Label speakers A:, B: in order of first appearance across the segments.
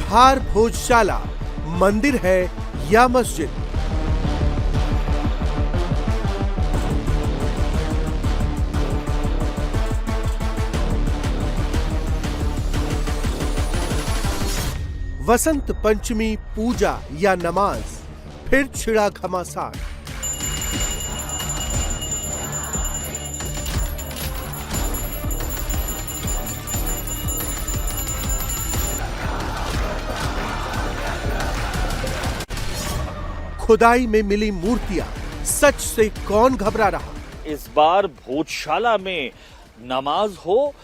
A: धार भोजशाला मंदिर है या मस्जिद? वसंत पंचमी पूजा या नमाज, फिर छिड़ा घमासान। खुदाई में मिली मूर्तियां, सच से कौन घबरा रहा?
B: इस बार भोजशाला में नमाज हो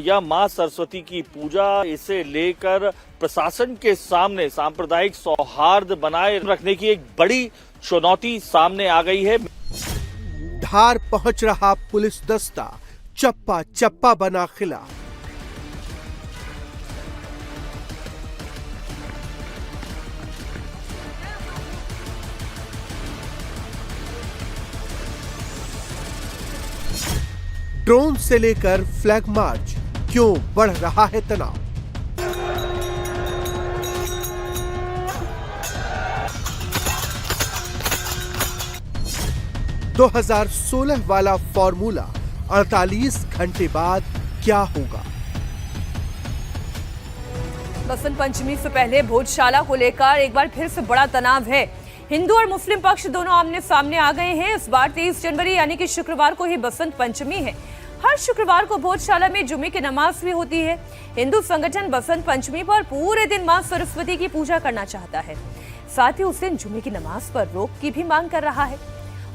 B: या मां सरस्वती की पूजा, इसे लेकर प्रशासन के सामने सांप्रदायिक सौहार्द बनाए रखने की एक बड़ी चुनौती सामने आ गई है।
A: धार पहुंच रहा पुलिस दस्ता, चप्पा चप्पा बना खिला। ड्रोन से लेकर फ्लैग मार्च, क्यों बढ़ रहा है तनाव? दो 2016 वाला फॉर्मूला 48 घंटे बाद क्या होगा?
C: बसंत पंचमी से पहले भोजशाला को लेकर एक बार फिर से बड़ा तनाव है। हिंदू और मुस्लिम पक्ष दोनों आमने सामने आ गए हैं। इस बार 23 जनवरी यानी कि शुक्रवार को ही बसंत पंचमी है। हर शुक्रवार को भोजशाला में जुमे की नमाज भी होती है। हिंदू संगठन बसंत पंचमी पर पूरे दिन मां सरस्वती की पूजा करना चाहता है, साथ ही उस दिन जुमे की नमाज पर रोक की भी मांग कर रहा है।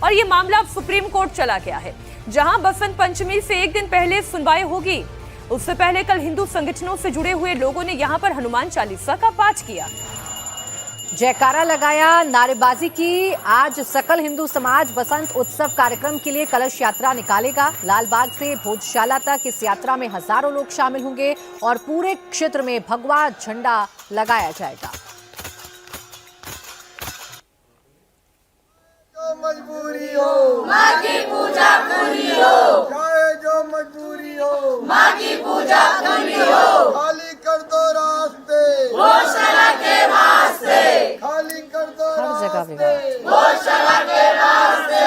C: और ये मामला अब सुप्रीम कोर्ट चला गया है, जहां बसंत पंचमी से एक दिन पहले सुनवाई होगी। उससे पहले कल हिंदू संगठनों से जुड़े हुए लोगों ने यहां पर हनुमान चालीसा का पाठ किया,
D: जयकारा लगाया, नारेबाजी की। आज सकल हिंदू समाज बसंत उत्सव कार्यक्रम के लिए कलश यात्रा निकालेगा। लालबाग से भोजशाला तक इस यात्रा में हजारों लोग शामिल होंगे और पूरे क्षेत्र में भगवा झंडा लगाया जाएगा।
E: जो मजबूरी हो माँ की पूजा पूरी हो, चाहे जो मजबूरी हो माँ की पूजा पूरी हो। खाली कर दो रास्ते भोजशाला के वास्ते, खाली कर दो रास्ते भोजशाला के रास्ते।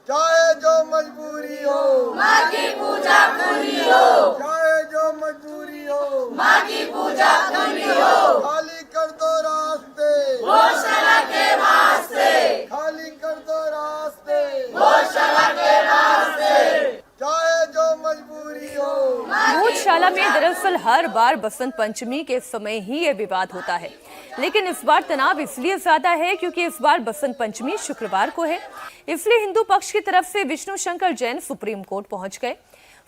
E: चाहे जो मजबूरी हो माँ की पूजा पूरी हो, चाहे जो मजबूरी हो माँ की पूजा पूरी हो। खाली कर दो रास्ते भोजशाला के वास्ते, खाली कर दो रास्ते भोजशाला के रास्ते। चाहे जो मजबूरी हो।
C: भोजशाला में दरअसल हर बार बसंत पंचमी के समय ही ये विवाद होता है, लेकिन इस बार तनाव इसलिए ज्यादा है क्योंकि इस बार बसंत पंचमी शुक्रवार को है। इसलिए हिंदू पक्ष की तरफ से विष्णु शंकर जैन सुप्रीम कोर्ट पहुंच गए।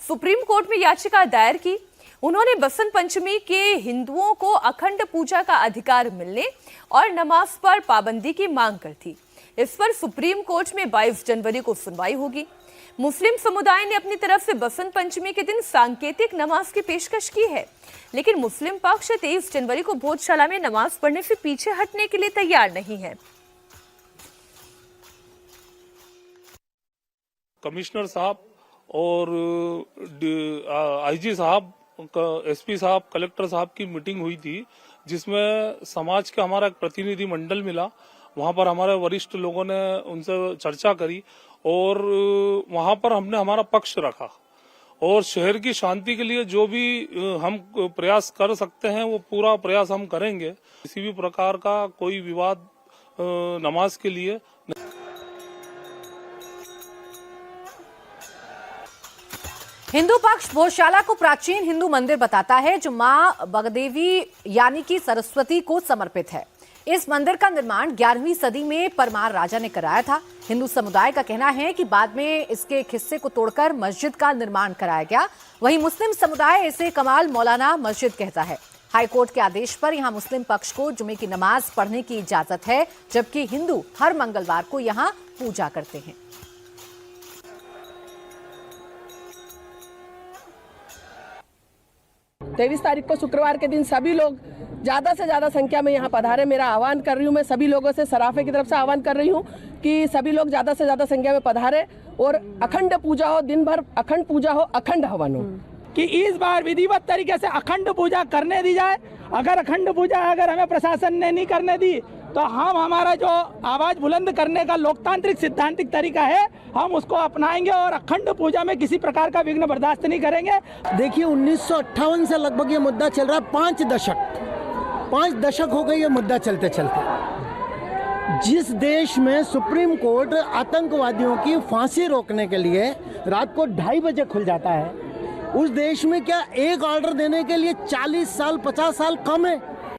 C: सुप्रीम कोर्ट में याचिका दायर की। उन्होंने बसंत पंचमी के हिंदुओं को अखंड पूजा का अधिकार मिलने और नमाज पर पाबंदी की मांग कर थी। इस पर सुप्रीम कोर्ट में 22 जनवरी को सुनवाई होगी। मुस्लिम समुदाय ने अपनी तरफ से बसंत पंचमी के दिन सांकेतिक नमाज की पेशकश की है, लेकिन मुस्लिम पक्ष 23 जनवरी को भोजशाला में नमाज पढ़ने से पीछे हटने के लिए तैयार नहीं है।
F: कमिश्नर साहब और आईजी साहब, एसपी साहब, कलेक्टर साहब की मीटिंग हुई थी, जिसमें समाज का हमारा एक प्रतिनिधि मंडल मिला। वहां पर हमारे वरिष्ठ लोगों ने उनसे चर्चा करी और वहां पर हमने हमारा पक्ष रखा और शहर की शांति के लिए जो भी हम प्रयास कर सकते हैं वो पूरा प्रयास हम करेंगे। किसी भी प्रकार का कोई विवाद नमाज के लिए
D: हिंदू पक्ष भोजशाला को प्राचीन हिंदू मंदिर बताता है, जो मां बगदेवी यानी कि सरस्वती को समर्पित है। इस मंदिर का निर्माण 11वीं सदी में परमार राजा ने कराया था। हिंदू समुदाय का कहना है कि बाद में इसके एक हिस्से को तोड़कर मस्जिद का निर्माण कराया गया। वहीं मुस्लिम समुदाय इसे कमाल मौलाना मस्जिद कहता है। हाईकोर्ट के आदेश पर यहां मुस्लिम पक्ष को जुमे की नमाज पढ़ने की इजाजत है, जबकि हिंदू हर मंगलवार को यहां पूजा करते हैं।
G: 23 तारीख को शुक्रवार के दिन सभी लोग ज़्यादा से ज़्यादा संख्या में यहाँ पधारे। मेरा आह्वान कर रही हूँ, मैं सभी लोगों से सराफे की तरफ से आह्वान कर रही हूँ कि सभी लोग ज़्यादा से ज़्यादा संख्या में पधारे और अखंड पूजा हो, दिन भर अखंड पूजा हो, अखंड हवन हो।
H: कि इस बार विधिवत तरीके से अखंड पूजा करने दी जाए। अगर अखंड पूजा अगर हमें प्रशासन ने नहीं करने दी तो हम हमारा जो आवाज बुलंद करने का लोकतांत्रिक सिद्धांतिक तरीका है हम उसको अपनाएंगे और अखंड पूजा में किसी प्रकार का विघ्न बर्दाश्त नहीं करेंगे।
I: देखिए 1958 से लगभग ये मुद्दा चल रहा है, 5 दशक हो गए ये मुद्दा चलते चलते। जिस देश में सुप्रीम कोर्ट आतंकवादियों की फांसी रोकने के लिए रात को 2:30 बजे खुल जाता है, उस देश में क्या एक ऑर्डर देने के लिए 40 साल 50 साल कम है?